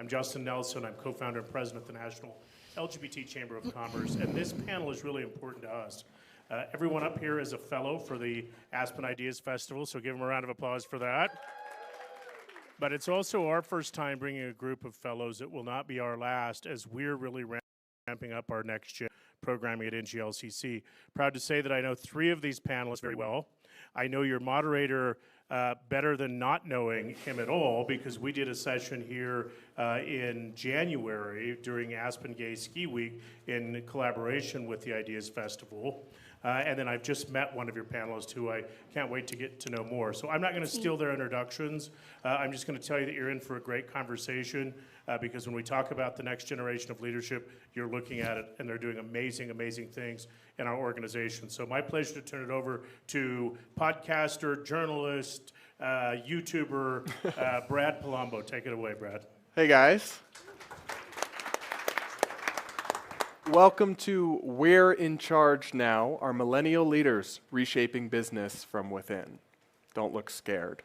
I'm Justin Nelson. I'm co-founder and president of the National LGBT Chamber of Commerce, and this panel is really important to us. Everyone up here is a fellow for the Aspen Ideas Festival, so give them a round of applause for that. But it's also our first time bringing a group of fellows. It will not be our last, as we're really ramping up our next gen programming at NGLCC. Proud to say that I know 3 of these panelists very well. I know your moderator better than not knowing him at all, because we did a session here in January during Aspen Gay Ski Week in collaboration with the Ideas Festival. And then I've just met one of your panelists who I can't wait to get to know more. So I'm not going to steal their introductions. I'm just going to tell you that you're in for a great conversation because when we talk about the next generation of leadership, you're looking at it and they're doing amazing, amazing things in our organization. So my pleasure to turn it over to podcaster, journalist, YouTuber, Brad Palumbo. Take it away, Brad. Hey, guys. Welcome to We're in Charge Now, our millennial leaders reshaping business from within. Don't look scared.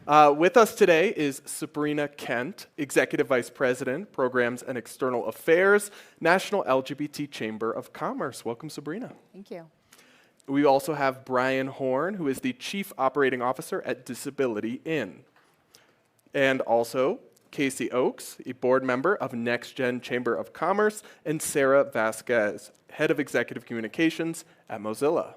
With us today is Sabrina Kent, Executive Vice President, Programs and External Affairs, National LGBT Chamber of Commerce. Welcome, Sabrina. Thank you. We also have Brian Horn, who is the Chief Operating Officer at Disability Inn. And also Casey Oakes, a board member of Next Gen Chamber of Commerce, and Sarah Vasquez, Head of Executive Communications at Mozilla.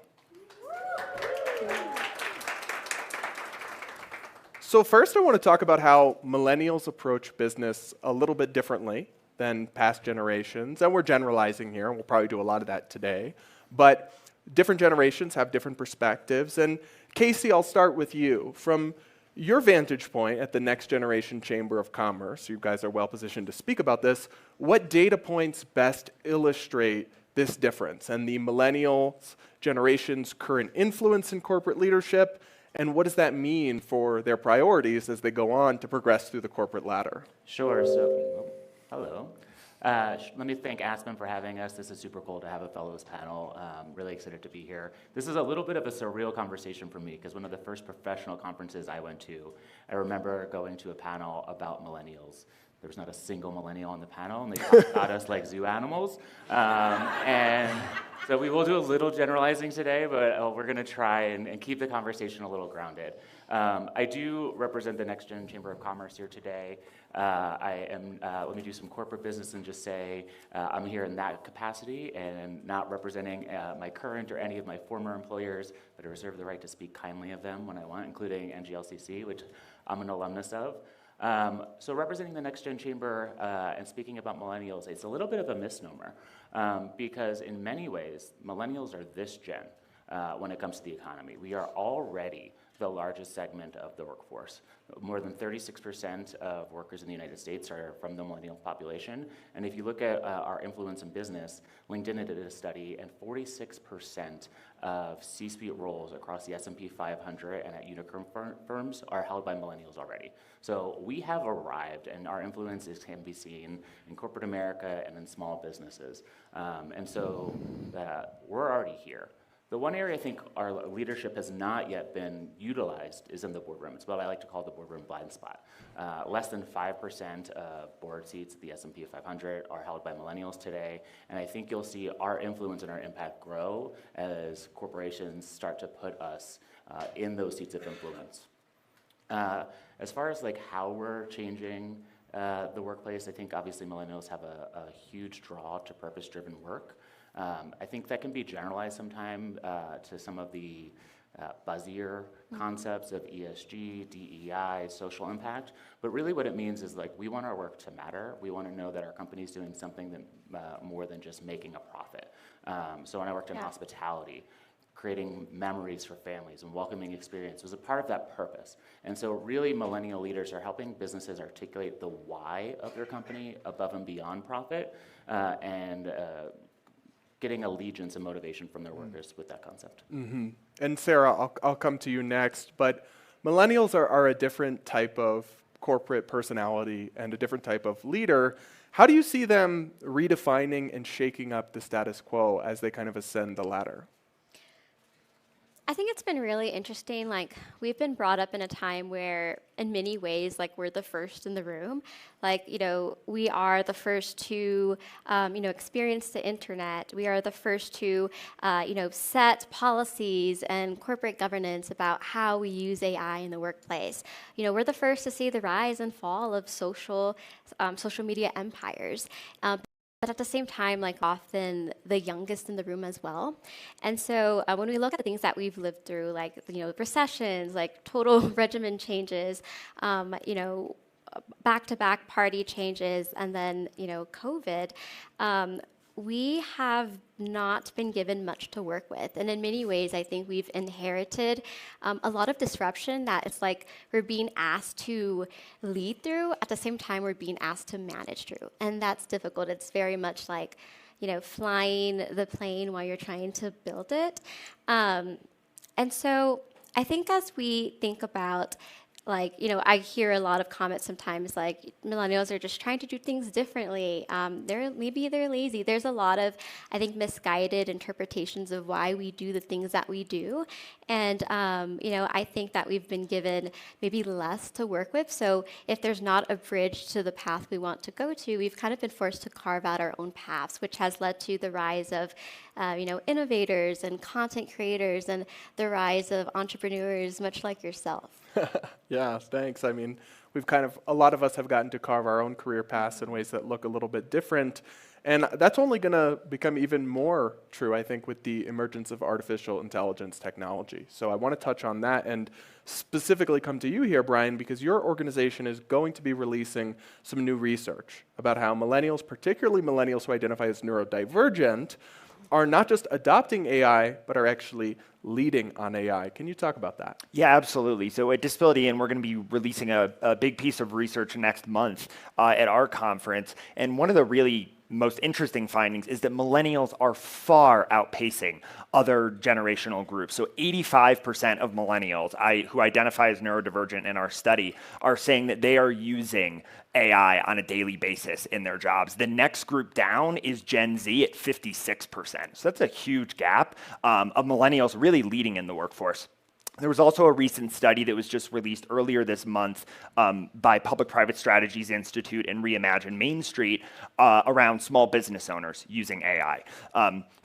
So first I want to talk about how millennials approach business a little bit differently than past generations, and we're generalizing here, and we'll probably do a lot of that today, but different generations have different perspectives, and Casey, I'll start with you. From your vantage point at the Next Generation Chamber of Commerce, you guys are well positioned to speak about this, what data points best illustrate this difference and the millennials generation's current influence in corporate leadership, and what does that mean for their priorities as they go on to progress through the corporate ladder? Sure, so, hello. Let me thank Aspen for having us. This is super cool to have a fellows panel. Really excited to be here. This is a little bit of a surreal conversation for me because one of the first professional conferences I went to, I remember going to a panel about millennials. There was not a single millennial on the panel, and they talked about us like zoo animals. And so we will do a little generalizing today, but we're going to try and keep the conversation a little grounded. I do represent the Next Gen Chamber of Commerce here today. Let me do some corporate business and just say I'm here in that capacity and not representing my current or any of my former employers, but I reserve the right to speak kindly of them when I want, including NGLCC, which I'm an alumnus of. So representing the Next Gen Chamber and speaking about millennials, it's a little bit of a misnomer because in many ways, millennials are this gen when it comes to the economy. We are already the largest segment of the workforce. More than 36% of workers in the United States are from the millennial population. And if you look at our influence in business, LinkedIn did a study, and 46% of C-suite roles across the S&P 500 and at unicorn firms are held by millennials already. So we have arrived, and our influence can be seen in corporate America and in small businesses. And so we're already here. The one area I think our leadership has not yet been utilized is in the boardroom. It's what I like to call the boardroom blind spot. Less than 5% of board seats at the S&P 500 are held by millennials today, and I think you'll see our influence and our impact grow as corporations start to put us in those seats of influence. As far as like how we're changing the workplace, I think obviously millennials have a huge draw to purpose-driven work. I think that can be generalized sometime to some of the buzzier concepts of ESG, DEI, social impact, but really what it means is like we want our work to matter. We want to know that our company is doing something that more than just making a profit. So when I worked in hospitality, creating memories for families and welcoming experience was a part of that purpose. And so really millennial leaders are helping businesses articulate the why of their company above and beyond profit and getting allegiance and motivation from their workers with that concept. Mm-hmm. And Sarah, I'll come to you next, but millennials are a different type of corporate personality and a different type of leader. How do you see them redefining and shaking up the status quo as they kind of ascend the ladder? I think it's been really interesting. Like, we've been brought up in a time where, in many ways, like, we're the first in the room. Like, we are the first to, experience the internet. We are the first to, set policies and corporate governance about how we use AI in the workplace. We're the first to see the rise and fall of social media empires. But at the same time, like, often the youngest in the room as well. And so when we look at the things that we've lived through, like, recessions, like total regimen changes, back-to-back party changes, and then, COVID, we have not been given much to work with. And in many ways, I think we've inherited a lot of disruption that it's like we're being asked to lead through. At the same time, we're being asked to manage through. And that's difficult. It's very much like, flying the plane while you're trying to build it. And so I think as we think about, like, I hear a lot of comments sometimes like millennials are just trying to do things differently. Maybe they're lazy. There's a lot of, I think, misguided interpretations of why we do the things that we do. And, I think that we've been given maybe less to work with. So if there's not a bridge to the path we want to go to, we've kind of been forced to carve out our own paths, which has led to the rise of, innovators and content creators and the rise of entrepreneurs, much like yourself. Yeah, thanks. I mean, a lot of us have gotten to carve our own career paths in ways that look a little bit different. And that's only going to become even more true, I think, with the emergence of artificial intelligence technology. So I want to touch on that and specifically come to you here, Brian, because your organization is going to be releasing some new research about how millennials, particularly millennials who identify as neurodivergent, are not just adopting AI, but are actually leading on AI. Can you talk about that? Yeah, absolutely. So at Disability In, we're going to be releasing a big piece of research next month at our conference. And one of the really most interesting findings is that millennials are far outpacing other generational groups. So 85% of millennials who identify as neurodivergent in our study are saying that they are using AI on a daily basis in their jobs. The next group down is Gen Z at 56%. So that's a huge gap of millennials really leading in the workforce. There was also a recent study that was just released earlier this month by Public-Private Strategies Institute and Reimagine Main Street around small business owners using AI.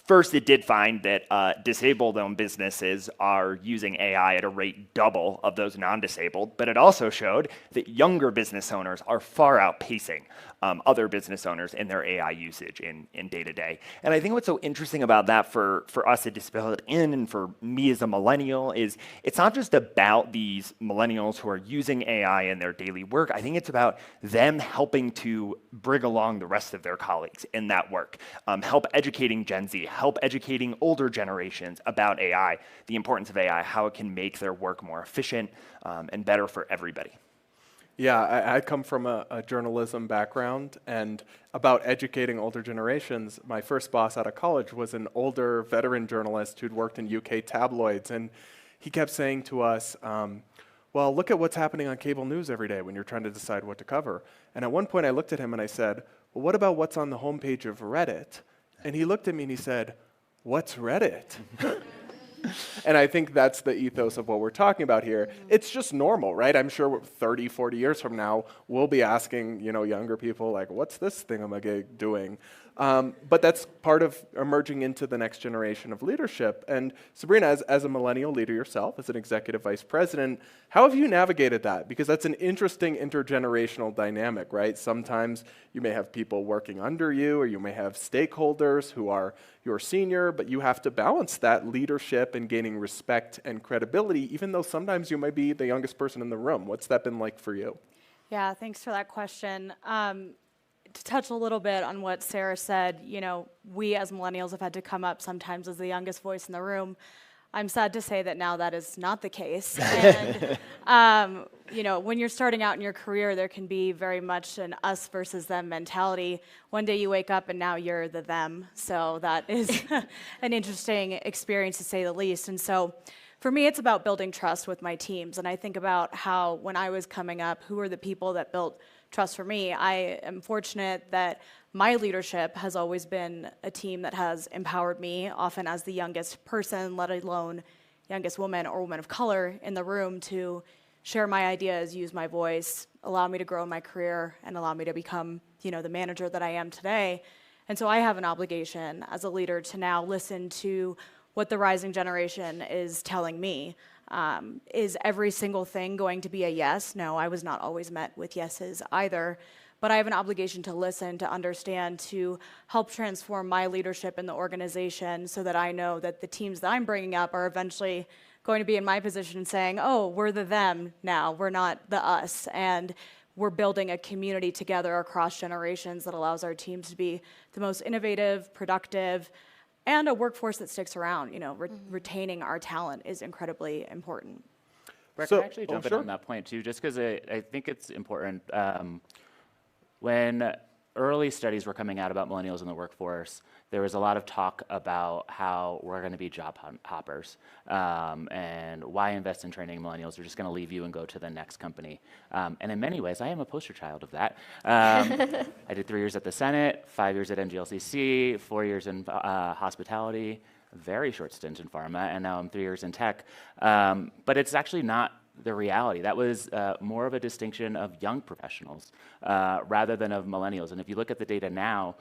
First, it did find that disabled-owned businesses are using AI at a rate double of those non-disabled, but it also showed that younger business owners are far outpacing other business owners in their AI usage in day-to-day. And I think what's so interesting about that for us at Disability In and for me as a millennial is it's not just about these millennials who are using AI in their daily work. I think it's about them helping to bring along the rest of their colleagues in that work, help educating Gen Z, help educating older generations about AI, the importance of AI, how it can make their work more efficient and better for everybody. Yeah, I come from a journalism background, and about educating older generations, my first boss out of college was an older veteran journalist who'd worked in UK tabloids, and he kept saying to us, well, look at what's happening on cable news every day when you're trying to decide what to cover. And at one point I looked at him and I said, well, what about what's on the homepage of Reddit? And he looked at me and he said, what's Reddit? And I think that's the ethos of what we're talking about here. It's just normal, right? I'm sure 30, 40 years from now, we'll be asking, younger people, like, what's this thingamajig doing? But that's part of emerging into the next generation of leadership. And Sabrina, as a millennial leader yourself, as an executive vice president, how have you navigated that? Because that's an interesting intergenerational dynamic, right? Sometimes you may have people working under you, or you may have stakeholders who are your senior, but you have to balance that leadership and gaining respect and credibility, even though sometimes you might be the youngest person in the room. What's that been like for you? Yeah, thanks for that question. To touch a little bit on what Sarah said, we as millennials have had to come up sometimes as the youngest voice in the room. I'm sad to say that now that is not the case. And, when you're starting out in your career, there can be very much an us versus them mentality. One day you wake up and now you're the them. So that is an interesting experience to say the least. And so for me, it's about building trust with my teams. And I think about how when I was coming up, who were the people that built trust for me. I am fortunate that my leadership has always been a team that has empowered me, often as the youngest person, let alone youngest woman or woman of color in the room to share my ideas, use my voice, allow me to grow in my career, and allow me to become, the manager that I am today. And so I have an obligation as a leader to now listen to what the rising generation is telling me. Is every single thing going to be a yes? No, I was not always met with yeses either. But I have an obligation to listen, to understand, to help transform my leadership in the organization so that I know that the teams that I'm bringing up are eventually going to be in my position saying, oh, we're the them now, we're not the us. And we're building a community together across generations that allows our teams to be the most innovative, productive, and a workforce that sticks around. Retaining our talent is incredibly important. Brett, can I actually jump in on that point too, just because I think it's important. When early studies were coming out about millennials in the workforce, there was a lot of talk about how we're going to be job hoppers, and why invest in training millennials? They're just going to leave you and go to the next company. And in many ways, I am a poster child of that. I did 3 years at the Senate, 5 years at NGLCC, 4 years in hospitality, a very short stint in pharma, and now I'm 3 years in tech. But it's actually not the reality. That was more of a distinction of young professionals rather than of millennials. And if you look at the data now,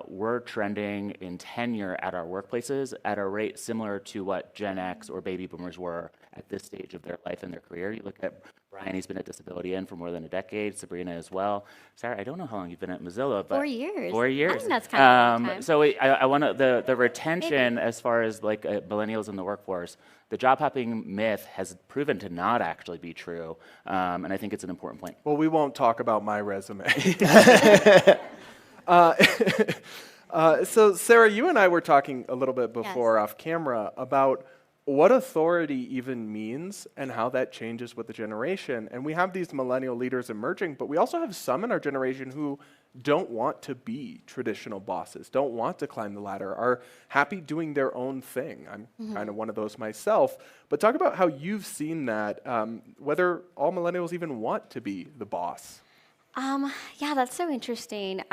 we're trending in tenure at our workplaces at a rate similar to what Gen X or baby boomers were at this stage of their life and their career. You look at Brian, he's been at Disability Inn for more than a decade, Sabrina as well. Sarah, I don't know how long you've been at Mozilla, but 4 years. 4 years. I think that's kind of a long time. So I want to, the retention as far as like millennials in the workforce, the job hopping myth has proven to not actually be true, and I think it's an important point. Well, we won't talk about my resume. So Sarah, you and I were talking a little bit before off camera about what authority even means and how that changes with the generation. And we have these millennial leaders emerging, but we also have some in our generation who don't want to be traditional bosses, don't want to climb the ladder, are happy doing their own thing. I'm kind of one of those myself. But talk about how you've seen that, whether all millennials even want to be the boss. Yeah, that's so interesting.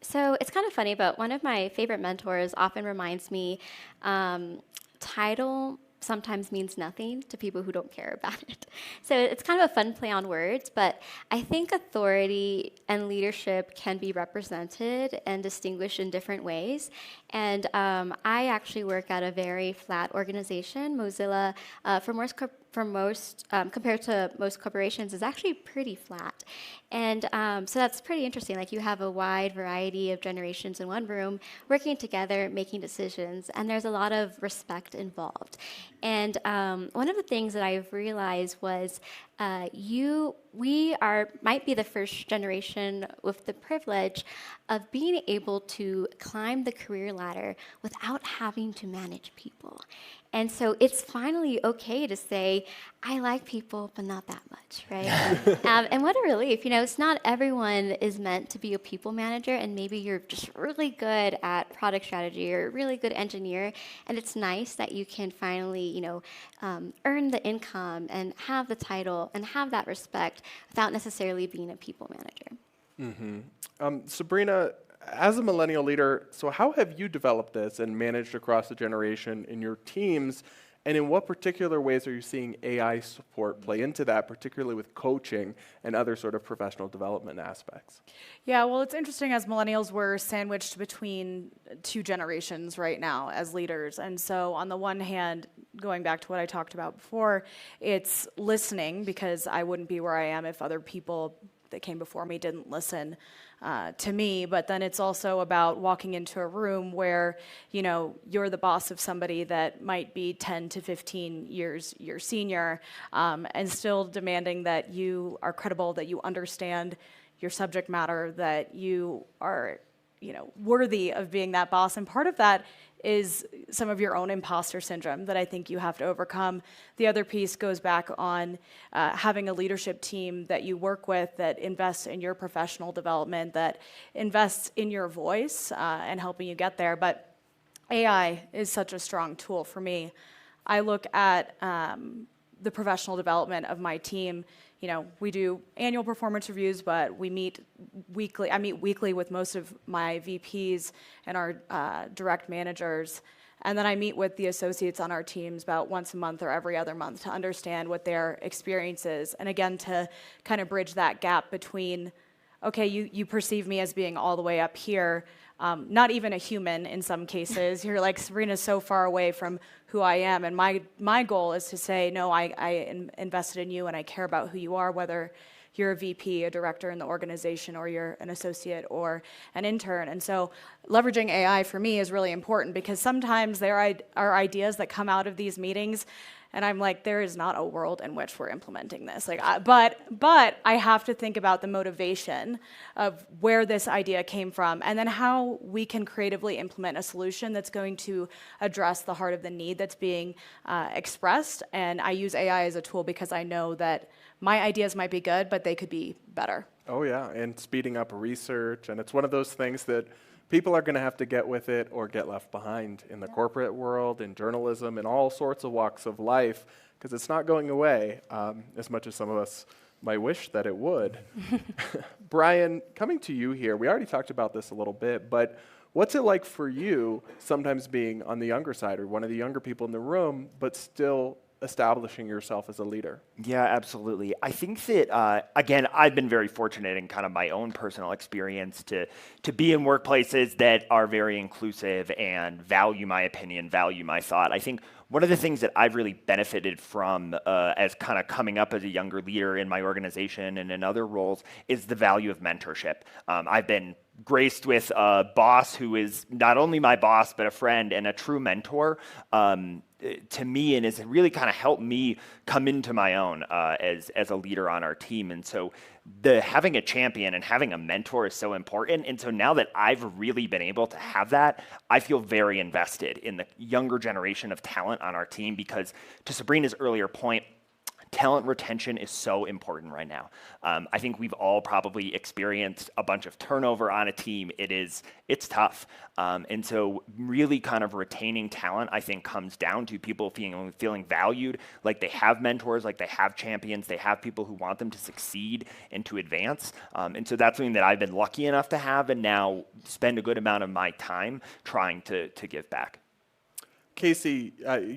So it's kind of funny, but one of my favorite mentors often reminds me, title sometimes means nothing to people who don't care about it. So it's kind of a fun play on words, but I think authority and leadership can be represented and distinguished in different ways. And I actually work at a very flat organization. Mozilla, compared to most corporations, is actually pretty flat. And so that's pretty interesting. Like, you have a wide variety of generations in one room working together, making decisions, and there's a lot of respect involved. And one of the things that I've realized was we might be the first generation with the privilege of being able to climb the career ladder without having to manage people. And so it's finally okay to say, I like people, but not that much, right? And what a relief. It's not everyone is meant to be a people manager, and maybe you're just really good at product strategy or a really good engineer, and it's nice that you can finally, earn the income and have the title and have that respect without necessarily being a people manager. Sabrina, as a millennial leader, so how have you developed this and managed across the generation in your teams? And in what particular ways are you seeing AI support play into that, particularly with coaching and other sort of professional development aspects? Yeah, well, it's interesting, as millennials, we're sandwiched between two generations right now as leaders. And so on the one hand, going back to what I talked about before, it's listening, because I wouldn't be where I am if other people that came before me didn't listen to me. But then it's also about walking into a room where, you're the boss of somebody that might be 10 to 15 years your senior, and still demanding that you are credible, that you understand your subject matter, that you are, worthy of being that boss. And part of that is some of your own imposter syndrome that I think you have to overcome. The other piece goes back on having a leadership team that you work with that invests in your professional development, that invests in your voice and helping you get there. But AI is such a strong tool for me. I look at the professional development of my team. We do annual performance reviews, but we meet weekly. I meet weekly with most of my VPs and our direct managers. And then I meet with the associates on our teams about once a month or every other month to understand what their experience is. And again, to kind of bridge that gap between, okay, you perceive me as being all the way up here, not even a human in some cases. You're like, Sabrina's so far away from who I am. And my goal is to say, no, I invested in you and I care about who you are, whether you're a VP, a director in the organization, or you're an associate or an intern. And so leveraging AI for me is really important because sometimes there are ideas that come out of these meetings and I'm like, there is not a world in which we're implementing this. Like, but I have to think about the motivation of where this idea came from and then how we can creatively implement a solution that's going to address the heart of the need that's being expressed. And I use AI as a tool because I know that my ideas might be good, but they could be better. Oh yeah, and speeding up research, and it's one of those things that people are going to have to get with it or get left behind in the corporate world, in journalism, in all sorts of walks of life, because it's not going away as much as some of us might wish that it would. Brian, coming to you here, we already talked about this a little bit, but what's it like for you sometimes being on the younger side or one of the younger people in the room, but still establishing yourself as a leader? Yeah, absolutely. I think that, again, I've been very fortunate in kind of my own personal experience to be in workplaces that are very inclusive and value my opinion, value my thought. I think one of the things that I've really benefited from as kind of coming up as a younger leader in my organization and in other roles is the value of mentorship. I've been graced with a boss who is not only my boss, but a friend and a true mentor to me, and has really kind of helped me come into my own as a leader on our team. And so having a champion and having a mentor is so important. And so now that I've really been able to have that, I feel very invested in the younger generation of talent on our team because, to Sabrina's earlier point, talent retention is so important right now. I think we've all probably experienced a bunch of turnover on a team. It's tough. And so really kind of retaining talent, I think, comes down to people feeling valued, like they have mentors, like they have champions, they have people who want them to succeed and to advance. And so that's something that I've been lucky enough to have and now spend a good amount of my time trying to give back. Casey,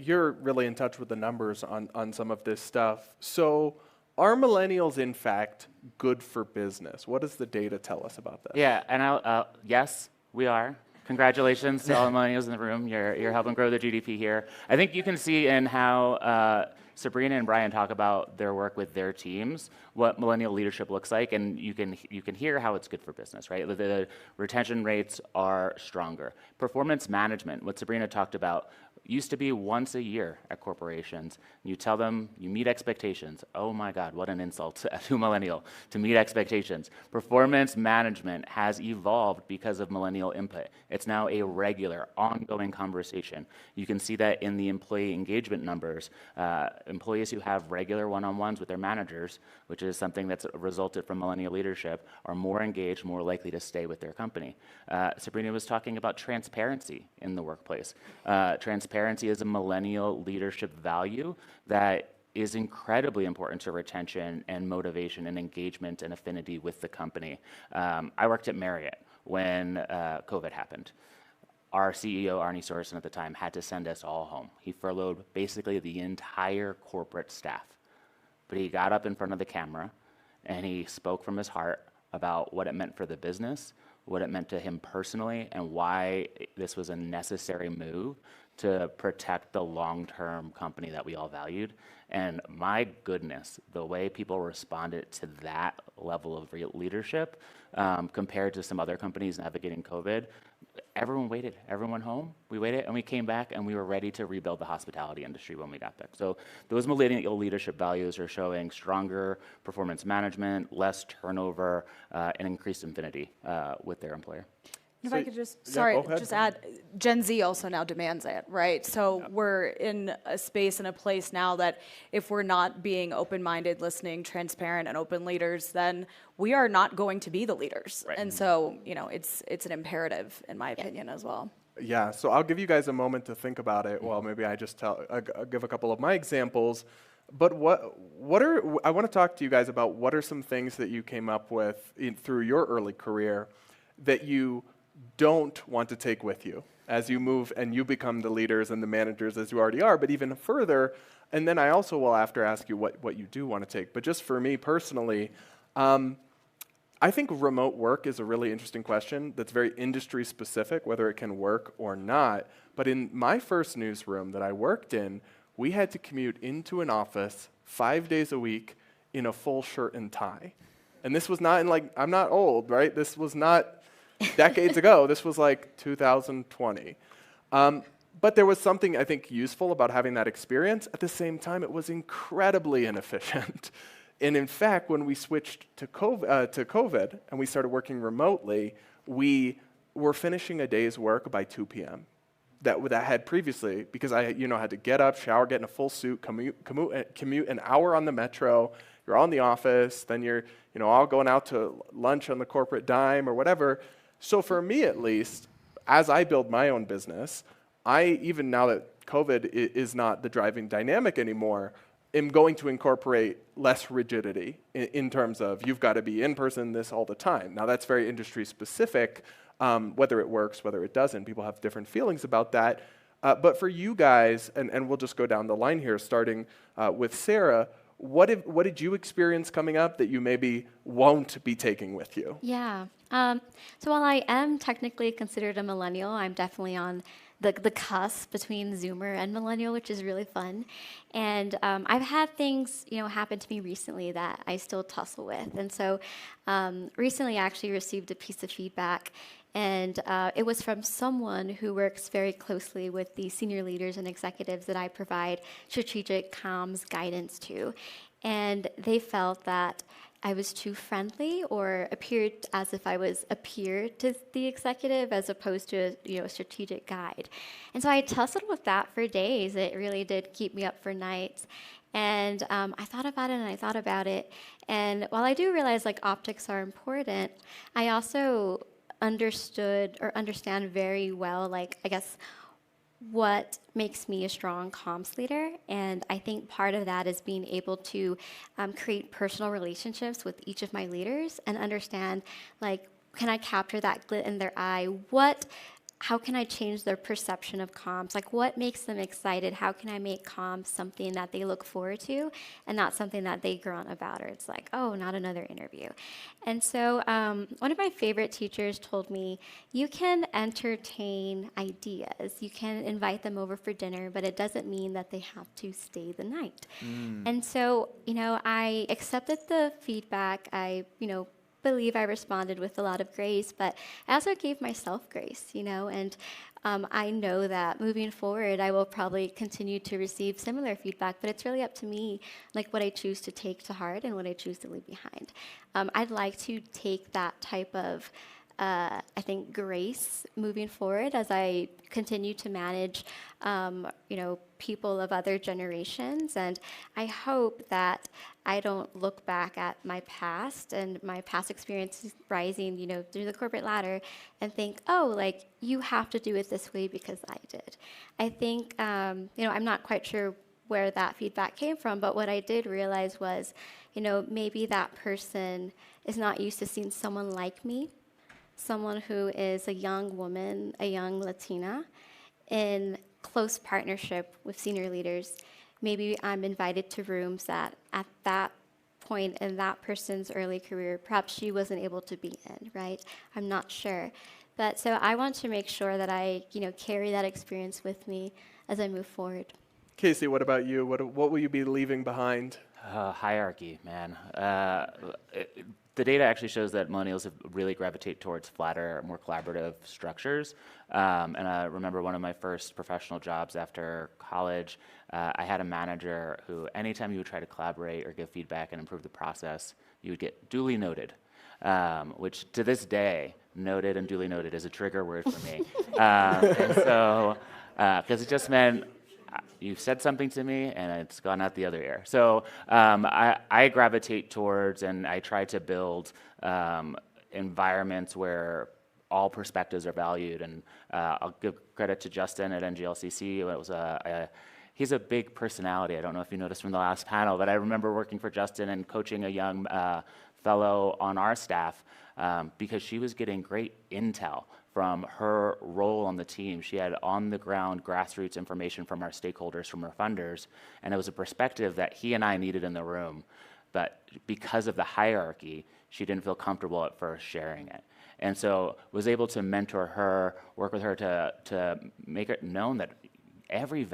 you're really in touch with the numbers on some of this stuff. So are millennials, in fact, good for business? What does the data tell us about that? Yeah, and yes, we are. Congratulations to all the millennials in the room. You're helping grow the GDP here. I think you can see in how Sabrina and Brian talk about their work with their teams, what millennial leadership looks like, and you can hear how it's good for business, right? The retention rates are stronger. Performance management, what Sabrina talked about, used to be once a year at corporations. You tell them, you meet expectations. Oh my God, what an insult to millennial, to meet expectations. Performance management has evolved because of millennial input. It's now a regular, ongoing conversation. You can see that in the employee engagement numbers. Employees who have regular one-on-ones with their managers, which is something that's resulted from millennial leadership, are more engaged, more likely to stay with their company. Sabrina was talking about transparency in the workplace. Transparency is a millennial leadership value that is incredibly important to retention and motivation and engagement and affinity with the company. I worked at Marriott when COVID happened. Our CEO, Arnie Sorensen at the time, had to send us all home. He furloughed basically the entire corporate staff. But he got up in front of the camera and he spoke from his heart about what it meant for the business, what it meant to him personally, and why this was a necessary move to protect the long-term company that we all valued. And my goodness, the way people responded to that level of leadership compared to some other companies navigating COVID, everyone waited. Everyone went home. We waited, and we came back, and we were ready to rebuild the hospitality industry when we got back. So those millennial leadership values are showing stronger performance management, less turnover, and increased affinity with their employer. If I could just add, Gen Z also now demands it, right? So we're in a space and a place now that if we're not being open-minded, listening, transparent, and open leaders, then we are not going to be the leaders. Right. And so, it's an imperative, in my opinion, as well. Yeah, so I'll give you guys a moment to think about it. Well, maybe I'll give a couple of my examples. But I want to talk to you guys about what are some things that you came up with through your early career that you don't want to take with you as you move and you become the leaders and the managers as you already are, but even further. And then I also will after ask you what you do want to take. But just for me personally, I think remote work is a really interesting question that's very industry specific, whether it can work or not. But in my first newsroom that I worked in, we had to commute into an office 5 days a week in a full shirt and tie. And this was not in like, I'm not old, right? This was not decades ago. This was like 2020. But there was something, I think, useful about having that experience. At the same time, it was incredibly inefficient. And in fact, when we switched to COVID and we started working remotely, we were finishing a day's work by 2 p.m. That had previously, because I had to get up, shower, get in a full suit, commute an hour on the metro. You're on the office, then you're all going out to lunch on the corporate dime or whatever. So for me, at least, as I build my own business, even now that COVID is not the driving dynamic anymore, am going to incorporate less rigidity in terms of you've got to be in person this all the time. Now that's very industry specific, whether it works, whether it doesn't. People have different feelings about that. But for you guys, and we'll just go down the line here, starting with Sarah, what did you experience coming up that you maybe won't be taking with you? Yeah. So while I am technically considered a millennial, I'm definitely on the cusp between Zoomer and millennial, which is really fun. And I've had things, happen to me recently that I still tussle with. And so recently I actually received a piece of feedback, and it was from someone who works very closely with the senior leaders and executives that I provide strategic comms guidance to. And they felt that I was too friendly or appeared as if I was a peer to the executive as opposed to a strategic guide. And so I tussled with that for days. It really did keep me up for nights. And I thought about it and I thought about it. And while I do realize optics are important, I also understand very well, what makes me a strong comms leader. And I think part of that is being able to create personal relationships with each of my leaders and understand, can I capture that glit in their eye? How can I change their perception of comms? What makes them excited? How can I make comms something that they look forward to and not something that they grunt about, or it's oh, not another interview. And so one of my favorite teachers told me, you can entertain ideas. You can invite them over for dinner, but it doesn't mean that they have to stay the night. And so, I accepted the feedback. I believe I responded with a lot of grace, but I also gave myself grace, and I know that moving forward, I will probably continue to receive similar feedback, but it's really up to me, what I choose to take to heart and what I choose to leave behind. I'd like to take that type of I think grace moving forward as I continue to manage, people of other generations. And I hope that I don't look back at my past and my past experiences rising, through the corporate ladder and think, oh, you have to do it this way because I did. I think, I'm not quite sure where that feedback came from, but what I did realize was, maybe that person is not used to seeing someone like me, someone who is a young woman, a young Latina, in close partnership with senior leaders. Maybe I'm invited to rooms that at that point in that person's early career, perhaps she wasn't able to be in, right? I'm not sure. But so I want to make sure that I, carry that experience with me as I move forward. Casey, what about you? What will you be leaving behind? Hierarchy, man. The data actually shows that millennials have really gravitate towards flatter, more collaborative structures. And I remember one of my first professional jobs after college, I had a manager who, anytime you would try to collaborate or give feedback and improve the process, you would get duly noted, which to this day, noted and duly noted is a trigger word for me. And so, because it just meant, you've said something to me and it's gone out the other ear. So I gravitate towards and I try to build environments where all perspectives are valued. And I'll give credit to Justin at NGLCC. It was he's a big personality. I don't know if you noticed from the last panel, but I remember working for Justin and coaching a young fellow on our staff because she was getting great intel from her role on the team. She had on-the-ground grassroots information from our stakeholders, from our funders, and it was a perspective that he and I needed in the room. But because of the hierarchy, she didn't feel comfortable at first sharing it. And so was able to mentor her, work with her to make it known that every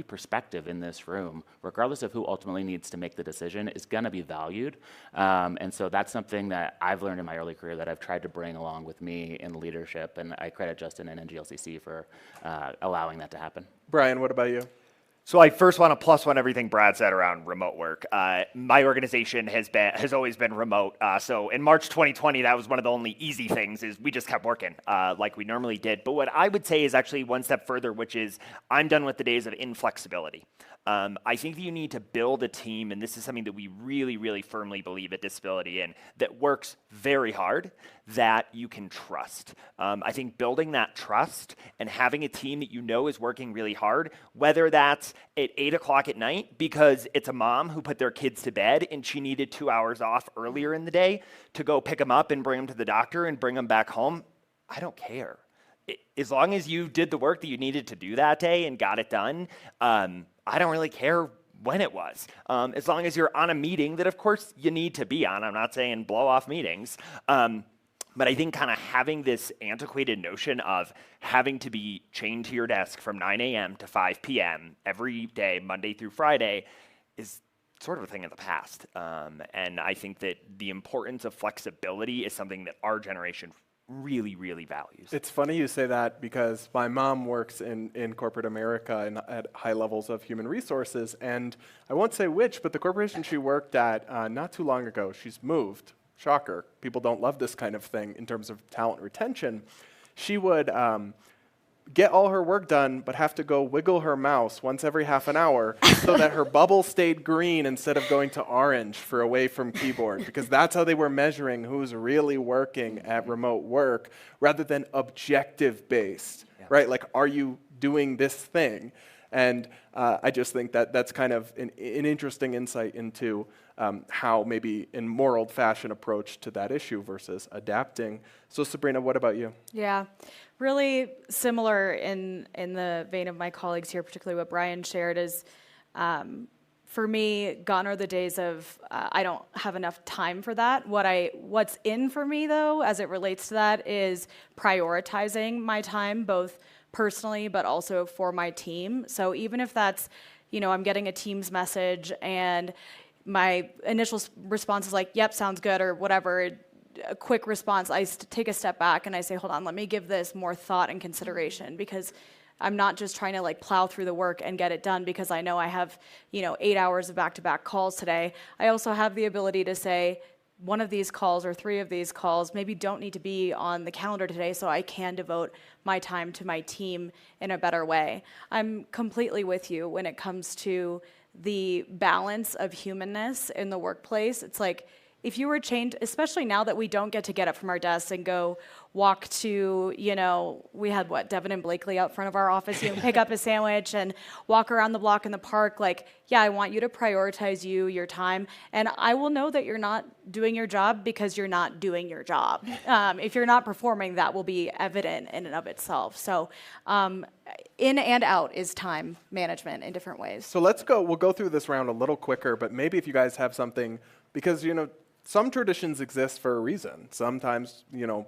perspective in this room, regardless of who ultimately needs to make the decision, is going to be valued. And so that's something that I've learned in my early career that I've tried to bring along with me in leadership. And I credit Justin and NGLCC for allowing that to happen. Brian, what about you? So I first want to plus one everything Brad said around remote work. My organization has always been remote. So in March 2020, that was one of the only easy things is we just kept working like we normally did. But what I would say is actually one step further, which is I'm done with the days of inflexibility. I think that you need to build a team, and this is something that we really, really firmly believe at Disability in, that works very hard, that you can trust. I think building that trust and having a team that you know is working really hard, whether that's at 8 o'clock at night because it's a mom who put their kids to bed and she needed 2 hours off earlier in the day to go pick them up and bring them to the doctor and bring them back home, I don't care. As long as you did the work that you needed to do that day and got it done, I don't really care when it was. As long as you're on a meeting that, of course, you need to be on. I'm not saying blow off meetings. But I think kind of having this antiquated notion of having to be chained to your desk from 9 a.m. to 5 p.m. every day, Monday through Friday, is sort of a thing of the past. And I think that the importance of flexibility is something that our generation really, really values. It's funny you say that because my mom works in corporate America and at high levels of human resources, and I won't say which, but the corporation she worked at not too long ago, she's moved. Shocker. People don't love this kind of thing in terms of talent retention. She would get all her work done, but have to go wiggle her mouse once every half an hour so that her bubble stayed green instead of going to orange for away from keyboard, because that's how they were measuring who's really working at remote work rather than objective based, right? Like, are you doing this thing? And I just think that that's kind of an interesting insight into how maybe a more old-fashioned approach to that issue versus adapting. So Sabrina, what about you? Yeah, really similar in the vein of my colleagues here, particularly what Brian shared is, for me, gone are the days of I don't have enough time for that. What's in for me, though, as it relates to that, is prioritizing my time, both personally, but also for my team. So even if that's, I'm getting a Teams message and my initial response is like, yep, sounds good, or whatever, a quick response, I take a step back and I say, hold on, let me give this more thought and consideration, because I'm not just trying to like plow through the work and get it done because I know I have, 8 hours of back-to-back calls today. I also have the ability to say, one of these calls or 3 of these calls maybe don't need to be on the calendar today, so I can devote my time to my team in a better way. I'm completely with you when it comes to the balance of humanness in the workplace. It's like, if you were chained, especially now that we don't get to get up from our desks and go walk to, we had Devin and Blakely out front of our office, pick up a sandwich and walk around the block in the park. Like, yeah, I want you to prioritize your time. And I will know that you're not doing your job because you're not doing your job. If you're not performing, that will be evident in and of itself. So in and out is time management in different ways. So we'll go through this round a little quicker, but maybe if you guys have something, because, some traditions exist for a reason. Sometimes,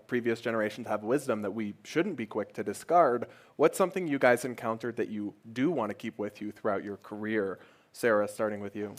previous generations have wisdom that we shouldn't be quick to discard. What's something you guys encountered that you do want to keep with you throughout your career? Sarah, starting with you.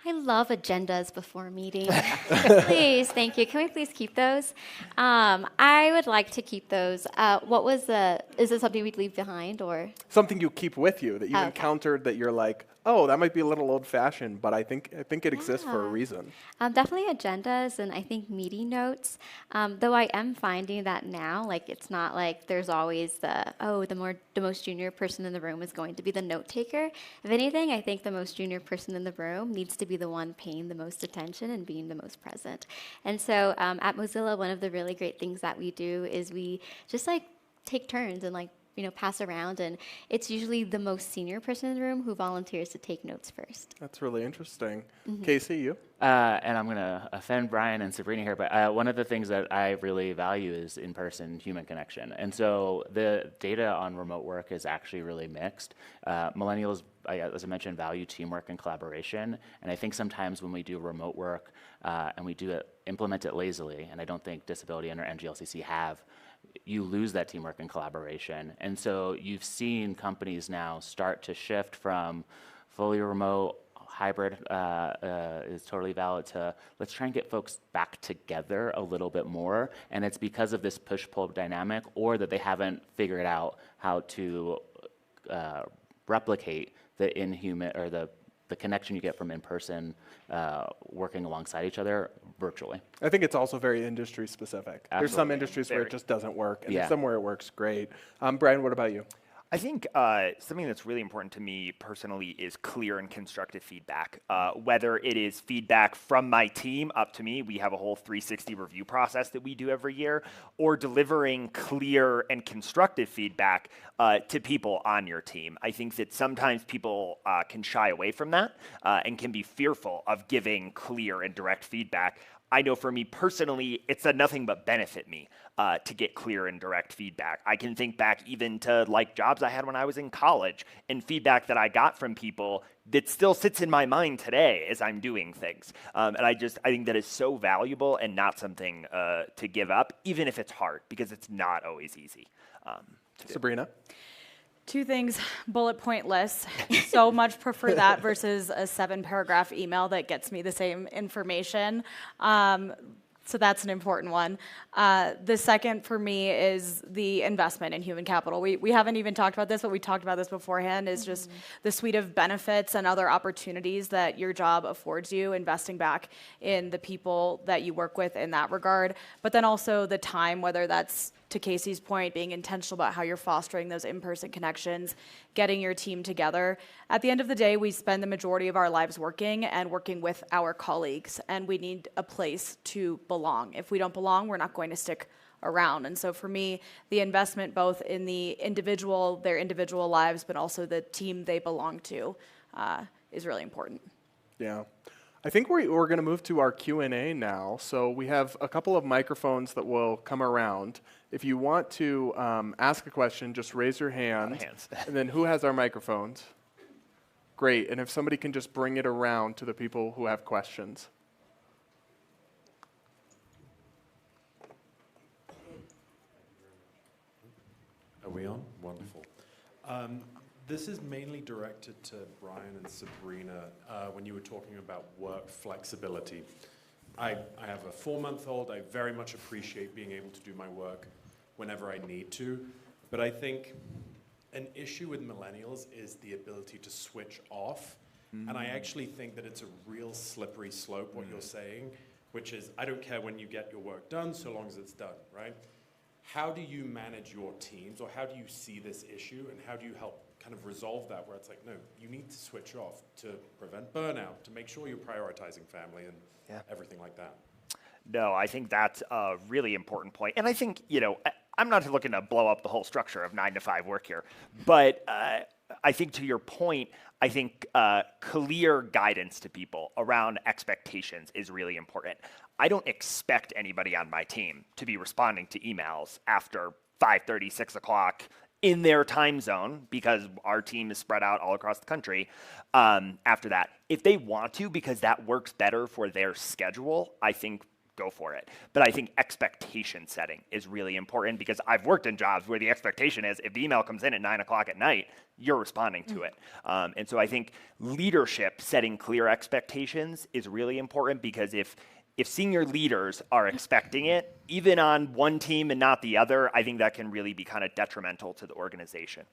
I love agendas before meetings. Please, thank you. Can we please keep those? I would like to keep those. Is it something we'd leave behind, or? Something you keep with you that you encountered that you're like, oh, that might be a little old-fashioned, but I think it exists for a reason. Definitely agendas, and I think meeting notes. Though I am finding that now, like, it's not like there's always the most junior person in the room is going to be the note taker. If anything, I think the most junior person in the room needs to be the one paying the most attention and being the most present. And so at Mozilla, one of the really great things that we do is we just take turns and pass around, and it's usually the most senior person in the room who volunteers to take notes first. That's really interesting. Casey, you? And I'm going to offend Brian and Sabrina here, but one of the things that I really value is in-person human connection. And so the data on remote work is actually really mixed. Millennials, as I mentioned, value teamwork and collaboration. And I think sometimes when we do remote work and we implement it lazily, and I don't think disability and or NGLCC have, you lose that teamwork and collaboration. And so you've seen companies now start to shift from fully remote, hybrid is totally valid, to let's try and get folks back together a little bit more. And it's because of this push-pull dynamic, or that they haven't figured out how to replicate the inhuman or the connection you get from in-person working alongside each other virtually. I think it's also very industry specific. There's some Absolutely. industries where it just doesn't work, and Yeah. there's somewhere it works great. Brian, what about you? I think something that's really important to me personally is clear and constructive feedback. Whether it is feedback from my team up to me, we have a whole 360 review process that we do every year, or delivering clear and constructive feedback to people on your team. I think that sometimes people can shy away from that and can be fearful of giving clear and direct feedback. I know for me personally, it's a nothing but benefit me to get clear and direct feedback. I can think back even to like jobs I had when I was in college and feedback that I got from people that still sits in my mind today as I'm doing things. And I think that is so valuable and not something to give up, even if it's hard, because it's not always easy to do. Sabrina? 2 things, bullet point lists. So much prefer that versus a 7-paragraph email that gets me the same information. So that's an important one. The second for me is the investment in human capital. We haven't even talked about this, but we talked about this beforehand, is just the suite of benefits and other opportunities that your job affords you, investing back in the people that you work with in that regard. But then also the time, whether that's, to Casey's point, being intentional about how you're fostering those in-person connections, getting your team together. At the end of the day, we spend the majority of our lives working and working with our colleagues, and we need a place to belong. If we don't belong, we're not going to stick around. And so for me, the investment both in the individual, their individual lives, but also the team they belong to is really important. Yeah. I think we're going to move to our Q&A now. So we have a couple of microphones that will come around. If you want to ask a question, just raise your hand. And then who has our microphones? Great. And if somebody can just bring it around to the people who have questions. Are we on? Wonderful. This is mainly directed to Brian and Sabrina when you were talking about work flexibility. I have a 4-month-old. I very much appreciate being able to do my work whenever I need to. But I think an issue with millennials is the ability to switch off. And I actually think that it's a real slippery slope, what you're saying, which is I don't care when you get your work done so long as it's done, right? How do you manage your teams, or how do you see this issue, and how do you help kind of resolve that, where it's like, no, you need to switch off to prevent burnout, to make sure you're prioritizing family and everything like that? No, I think that's a really important point. And I think, I'm not looking to blow up the whole structure of 9-to-5 work here, but I think to your point, I think clear guidance to people around expectations is really important. I don't expect anybody on my team to be responding to emails after 5:30, 6 o'clock in their time zone, because our team is spread out all across the country after that. If they want to, because that works better for their schedule, I think go for it. But I think expectation setting is really important, because I've worked in jobs where the expectation is if the email comes in at 9 o'clock at night, you're responding to it. And so I think leadership setting clear expectations is really important, because if senior leaders are expecting it, even on one team and not the other, I think that can really be kind of detrimental to the organization.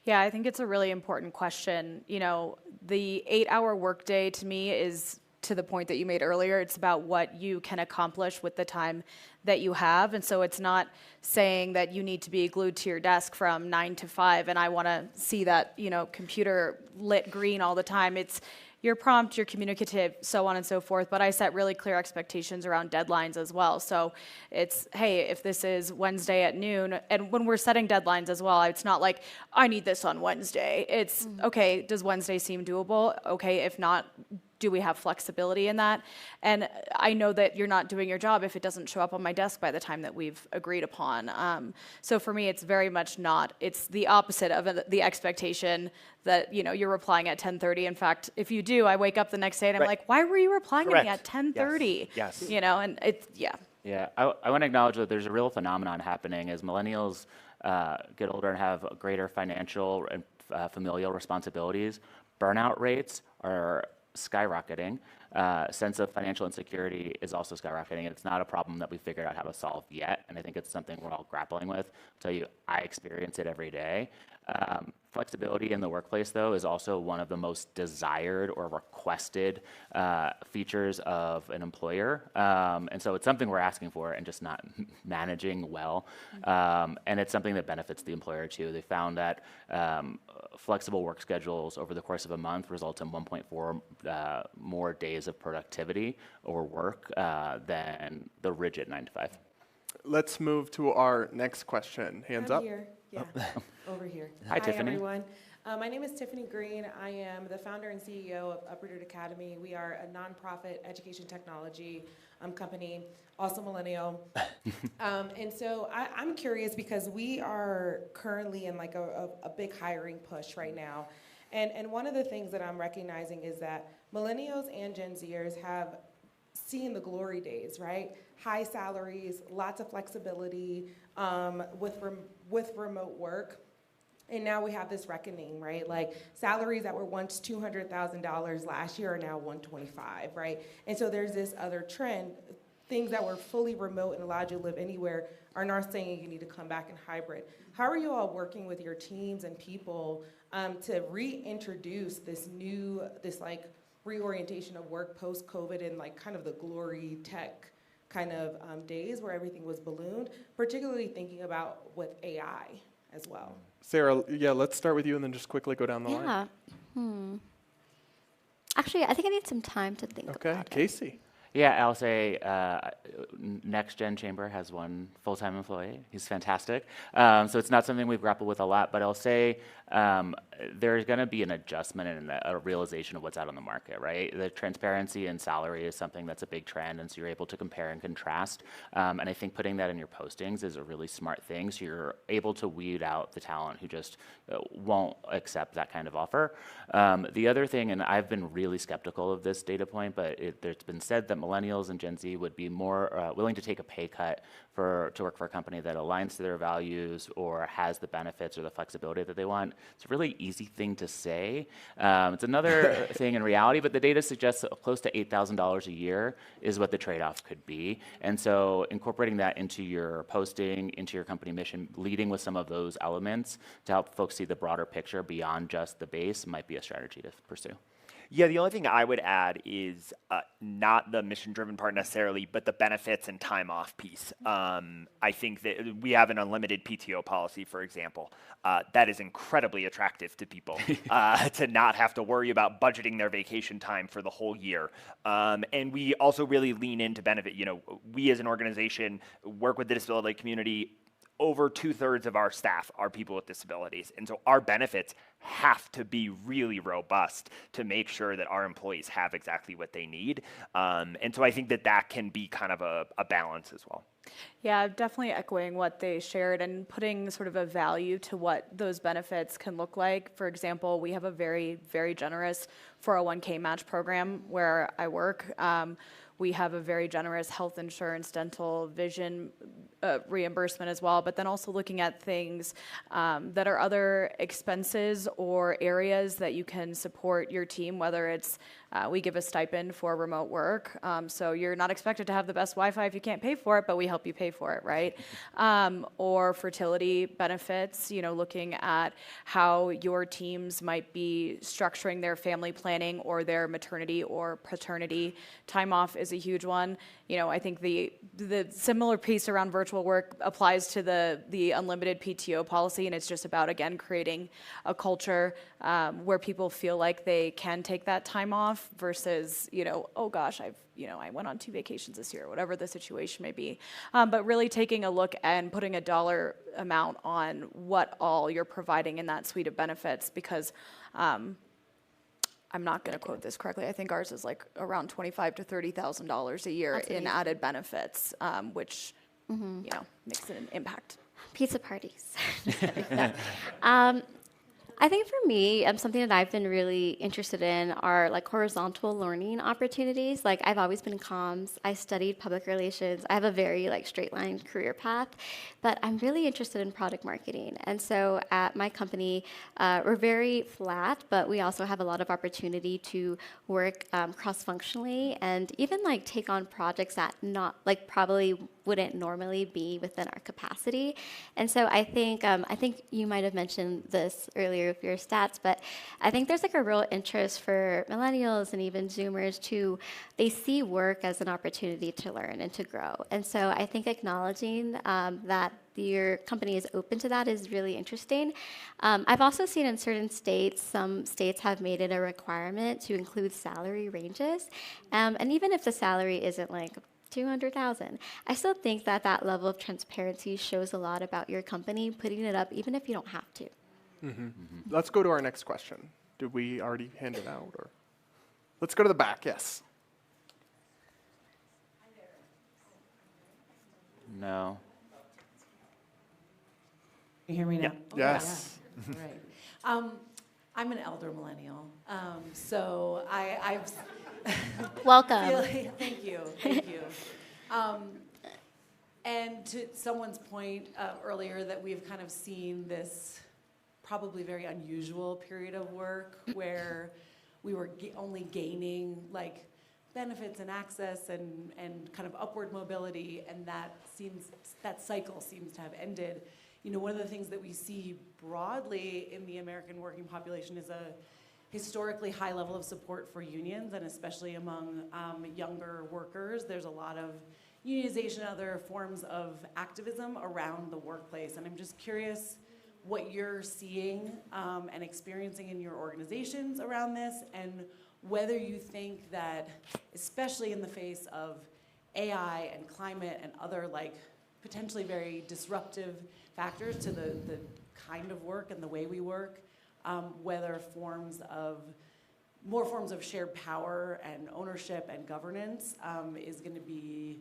Yeah, I think it's a really important question. The 8-hour workday to me is, to the point that you made earlier, it's about what you can accomplish with the time that you have. And so it's not saying that you need to be glued to your desk from 9 to 5 and I want to see that, computer lit green all the time. It's you're prompt, you're communicative, so on and so forth. But I set really clear expectations around deadlines as well. So it's, hey, if this is Wednesday at noon, and when we're setting deadlines as well, it's not like, I need this on Wednesday. It's, okay, does Wednesday seem doable? Okay, if not, do we have flexibility in that? And I know that you're not doing your job if it doesn't show up on my desk by the time that we've agreed upon. So for me, it's very much not, it's the opposite of the expectation that, you know, you're replying at 10:30. In fact, if you do, I wake up the next day and I'm like, why were you replying to me at 10:30? Yes. You know, and it's, Yeah, I want to acknowledge that there's a real phenomenon happening as millennials get older and have greater financial and familial responsibilities. Burnout rates are skyrocketing. Sense of financial insecurity is also skyrocketing. It's not a problem that we figured out how to solve yet, and I think it's something we're all grappling with. I'll tell you, I experience it every day. Flexibility in the workplace, though, is also one of the most desired or requested features of an employer. And so it's something we're asking for and just not managing well. And it's something that benefits the employer, too. They found that flexible work schedules over the course of a month result in 1.4 more days of productivity or work than the rigid 9 to 5. Let's move to our next question. Hands up. Here. Yeah, over here. Hi, Tiffany. Everyone. My name is Tiffany Green. I am the founder and CEO of Uprooted Academy. We are a nonprofit education technology company, also millennial. And so I'm curious because we are currently in like a big hiring push right now. And one of the things that I'm recognizing is that millennials and Gen Zers have seen the glory days, right? High salaries, lots of flexibility with remote work. And now we have this reckoning, right? Like salaries that were once $200,000 last year are now $125,000, right? And so there's this other trend. Things that were fully remote and allowed you to live anywhere are now saying you need to come back in hybrid. How are you all working with your teams and people to reintroduce this like reorientation of work post-COVID and like kind of the glory tech kind of days where everything was ballooned, particularly thinking about with AI as well? Sarah, yeah, let's start with you and then just quickly go down the line. Yeah. Actually, I think I need some time to think Okay, about it. Casey. Yeah, I'll say Next Gen Chamber has one full-time employee. He's fantastic. So it's not something we've grappled with a lot, but I'll say there's going to be an adjustment and a realization of what's out on the market, right? The transparency in salary is something that's a big trend, and so you're able to compare and contrast. And I think putting that in your postings is a really smart thing, so you're able to weed out the talent who just won't accept that kind of offer. The other thing, and I've been really skeptical of this data point, but there's been said that millennials and Gen Z would be more willing to take a pay cut to work for a company that aligns to their values or has the benefits or the flexibility that they want. It's a really easy thing to say. It's another thing in reality, but the data suggests that close to $8,000 a year is what the trade-off could be. And so incorporating that into your posting, into your company mission, leading with some of those elements to help folks see the broader picture beyond just the base might be a strategy to pursue. Yeah, the only thing I would add is not the mission-driven part necessarily, but the benefits and time off piece. I think that we have an unlimited PTO policy, for example. That is incredibly attractive to people to not have to worry about budgeting their vacation time for the whole year. And we also really lean into benefit. You know, we as an organization work with the disability community. Over 2/3 of our staff are people with disabilities. And so our benefits have to be really robust to make sure that our employees have exactly what they need. And so I think that can be kind of a balance as well. Yeah, definitely echoing what they shared and putting sort of a value to what those benefits can look like. For example, we have a very, very generous 401k match program where I work. We have a very generous health insurance, dental, vision reimbursement as well, but then also looking at things that are other expenses or areas that you can support your team, whether it's we give a stipend for remote work. So you're not expected to have the best Wi-Fi if you can't pay for it, but we help you pay for it, right? Or fertility benefits, you know, looking at how your teams might be structuring their family planning or their maternity or paternity. Time off is a huge one. You know, I think the similar piece around virtual work applies to the unlimited PTO policy, and it's just about, again, creating a culture where people feel like they can take that time off versus, you know, oh gosh, I went on 2 vacations this year, whatever the situation may be. But really taking a look and putting a dollar amount on what all you're providing in that suite of benefits, because I'm not going to quote this correctly. I think ours is like around $25,000 to $30,000 a year That's in amazing. added benefits, which makes an impact. Pizza parties. I think for me, something that I've been really interested in are like horizontal learning opportunities. Like I've always been in comms. I studied public relations. I have a very like straight line career path, but I'm really interested in product marketing. And so at my company, we're very flat, but we also have a lot of opportunity to work cross-functionally and even like take on projects that not like probably wouldn't normally be within our capacity. And so I think you might have mentioned this earlier with your stats, but I think there's like a real interest for millennials and even Zoomers they see work as an opportunity to learn and to grow. And so I think acknowledging that your company is open to that is really interesting. I've also seen in certain states, some states have made it a requirement to include salary ranges. And even if the salary isn't like 200,000. I still think that level of transparency shows a lot about your company, putting it up even if you don't have to. Let's go to our next question. Did we already hand it out? Or let's go to the back, yes. No. You hear me now? Yeah. Yes. Yeah. Right. I'm an elder millennial, so I've Welcome. Thank you. And to someone's point earlier that we've kind of seen this probably very unusual period of work where we were only gaining like benefits and access and kind of upward mobility, and that cycle seems to have ended. You know, one of the things that we see broadly in the American working population is a historically high level of support for unions, and especially among younger workers. There's a lot of unionization and other forms of activism around the workplace. And I'm just curious what you're seeing and experiencing in your organizations around this, and whether you think that, especially in the face of AI and climate and other like potentially very disruptive factors to the kind of work and the way we work, whether more forms of shared power and ownership and governance is going to be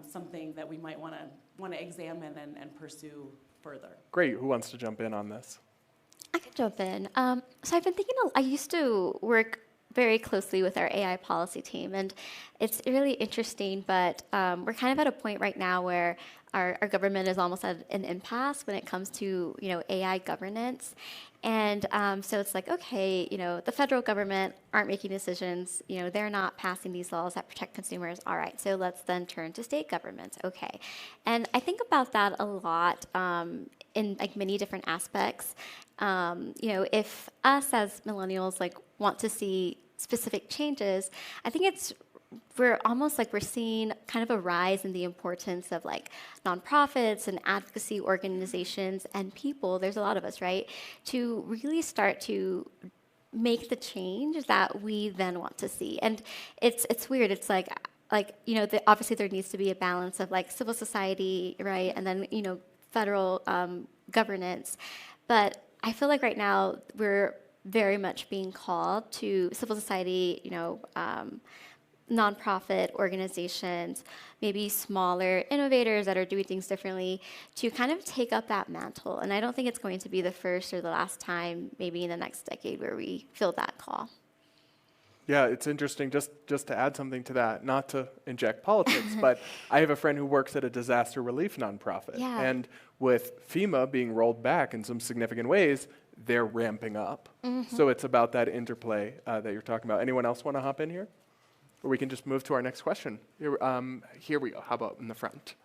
something that we might want to examine and pursue further. Great. Who wants to jump in on this? I can jump in. So I've been thinking, I used to work very closely with our AI policy team, and it's really interesting, but we're kind of at a point right now where our government is almost at an impasse when it comes to AI governance. And so it's like, okay, the federal government aren't making decisions, they're not passing these laws that protect consumers. All right, so let's then turn to state governments. Okay. And I think about that a lot in like many different aspects. If us as millennials like want to see specific changes, I think we're seeing kind of a rise in the importance of like nonprofits and advocacy organizations and people, there's a lot of us, right, to really start to make the change that we then want to see. And it's weird. It's like obviously there needs to be a balance of like civil society, right, and then federal governance. But I feel like right now we're very much being called to civil society, nonprofit organizations, maybe smaller innovators that are doing things differently, to kind of take up that mantle. And I don't think it's going to be the first or the last time, maybe in the next decade, where we feel that call. Yeah, it's interesting, just to add something to that, not to inject politics, but I have a friend who works at a disaster relief nonprofit. Yeah. And with FEMA being rolled back in some significant ways, they're ramping up. Mm-hmm. So it's about that interplay that you're talking about. Anyone else want to hop in here? Or we can just move to our next question. Here we go. How about in the front?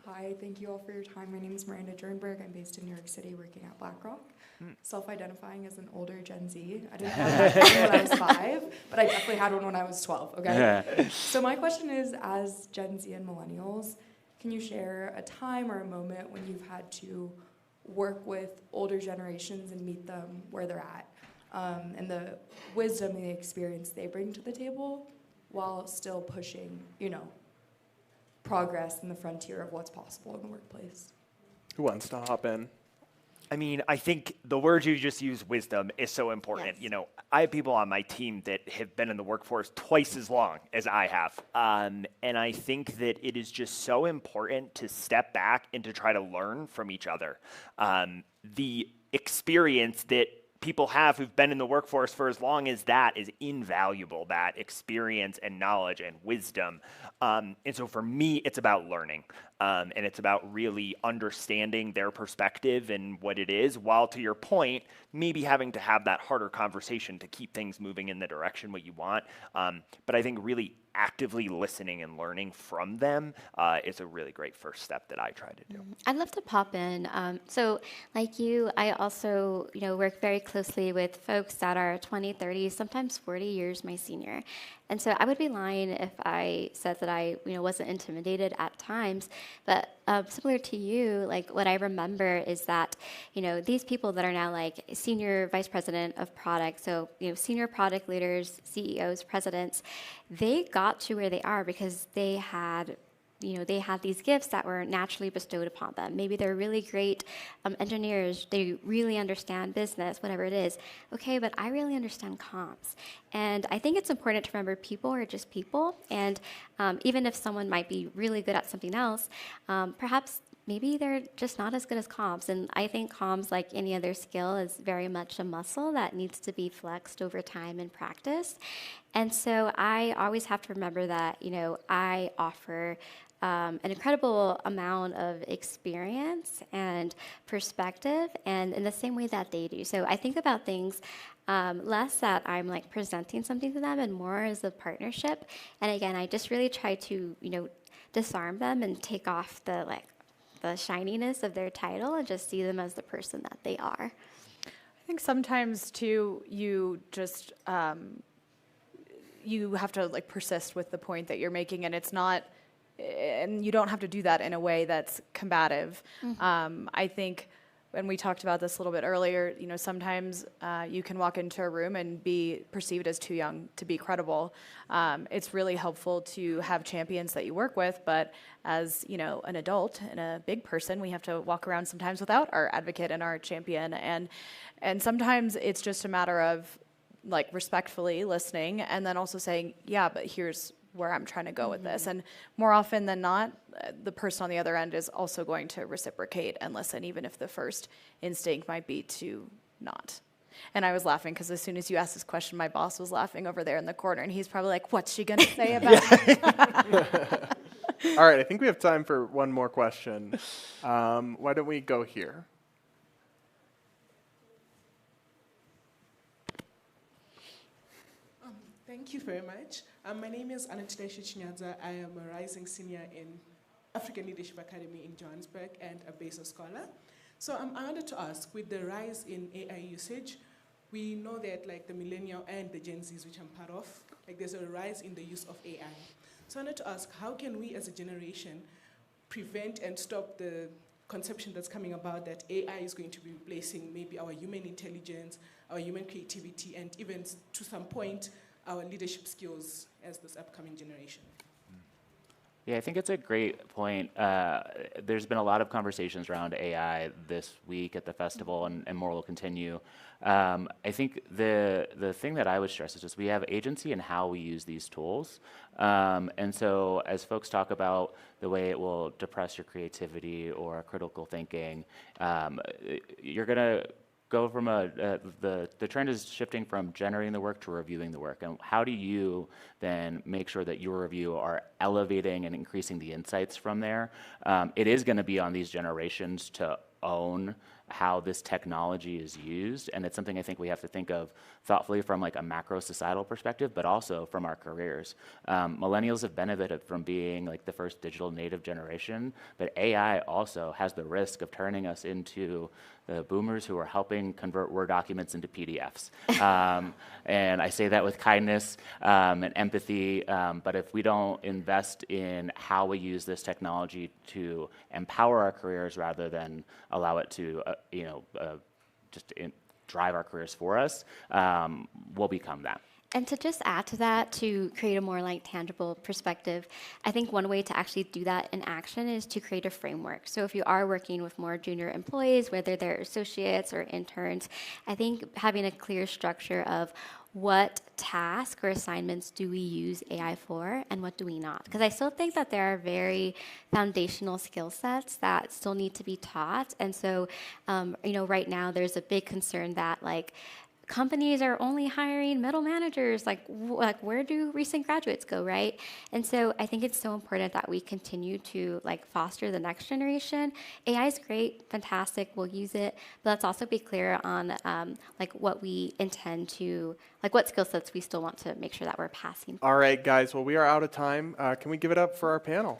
Hi, thank you all for your time. My name is Miranda Jernberg. I'm based in New York City working at BlackRock. Self-identifying as an older Gen Z. I didn't have that when I was 5, but I definitely had one when I was 12, okay? Yeah. So my question is, as Gen Z and millennials, can you share a time or a moment when you've had to work with older generations and meet them where they're at, and the wisdom and the experience they bring to the table while still pushing, progress in the frontier of what's possible in the workplace? Who wants to hop in? I mean, I think the word you just used, wisdom, is so important. Yes. You know, I have people on my team that have been in the workforce twice as long as I have. And I think that it is just so important to step back and to try to learn from each other. The experience that people have who've been in the workforce for as long as that is invaluable, that experience and knowledge and wisdom. And so for me, it's about learning. And it's about really understanding their perspective and what it is, while to your point, maybe having to have that harder conversation to keep things moving in the direction what you want. But I think really actively listening and learning from them is a really great first step that I try to do. I'd love to pop in. So like you, I also work very closely with folks that are 20, 30, sometimes 40 years my senior. And so I would be lying if I said that I wasn't intimidated at times. But similar to you, like what I remember is that these people that are now like senior vice president of product, so senior product leaders, CEOs, presidents, they got to where they are because they had these gifts that were naturally bestowed upon them. Maybe they're really great engineers. They really understand business, whatever it is. Okay, but I really understand comms. And I think it's important to remember people are just people. And even if someone might be really good at something else, perhaps maybe they're just not as good as comms. And I think comms, like any other skill, is very much a muscle that needs to be flexed over time and practice. And so I always have to remember that, I offer an incredible amount of experience and perspective, and in the same way that they do. So I think about things less that I'm like presenting something to them and more as a partnership. And again, I just really try to, disarm them and take off the shininess of their title and just see them as the person that they are. I think sometimes too, you just you have to like persist with the point that you're making, and it's not, and you don't have to do that in a way that's combative. I think, and we talked about this a little bit earlier, sometimes you can walk into a room and be perceived as too young to be credible. It's really helpful to have champions that you work with, but as an adult and a big person, we have to walk around sometimes without our advocate and our champion. And sometimes it's just a matter of like respectfully listening and then also saying, yeah, but here's where I'm trying to go with this. And more often than not, the person on the other end is also going to reciprocate and listen, even if the first instinct might be to not. And I was laughing because as soon as you asked this question, my boss was laughing over there in the corner, and he's probably like, what's she going to say about it? All right, I think we have time for one more question. Why don't we go here? Thank you very much. My name is Anantida Shichinyaza. I am a rising senior in African Leadership Academy in Johannesburg and a business scholar. So I wanted to ask, with the rise in AI usage, we know that like the millennial and the Gen Zs, which I'm part of, like there's a rise in the use of AI. So I wanted to ask, how can we as a generation prevent and stop the conception that's coming about that AI is going to be replacing maybe our human intelligence, our human creativity, and even to some point, our leadership skills as this upcoming generation? Yeah, I think it's a great point. There's been a lot of conversations around AI this week at the festival, and more will continue. I think the thing that I would stress is just we have agency in how we use these tools. And so as folks talk about the way it will depress your creativity or critical thinking, you're going to go from the trend is shifting from generating the work to reviewing the work. And how do you then make sure that your review are elevating and increasing the insights from there? It is going to be on these generations to own how this technology is used, and it's something I think we have to think of thoughtfully from like a macro societal perspective, but also from our careers. Millennials have benefited from being like the first digital native generation, but AI also has the risk of turning us into the boomers who are helping convert Word documents into PDFs. And I say that with kindness and empathy, but if we don't invest in how we use this technology to empower our careers rather than allow it to drive our careers for us, we'll become that. And to just add to that, to create a more like tangible perspective, I think one way to actually do that in action is to create a framework. So if you are working with more junior employees, whether they're associates or interns, I think having a clear structure of what task or assignments do we use AI for and what do we not? Because I still think that there are very foundational skill sets that still need to be taught. And so, right now there's a big concern that like companies are only hiring middle managers, like where do recent graduates go, right? And so I think it's so important that we continue to like foster the next generation. AI is great, fantastic, we'll use it, but let's also be clear on like what we intend to, like what skill sets we still want to make sure that we're passing. All right, guys, well, we are out of time. Can we give it up for our panel?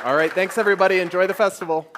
All right, thanks everybody, enjoy the festival.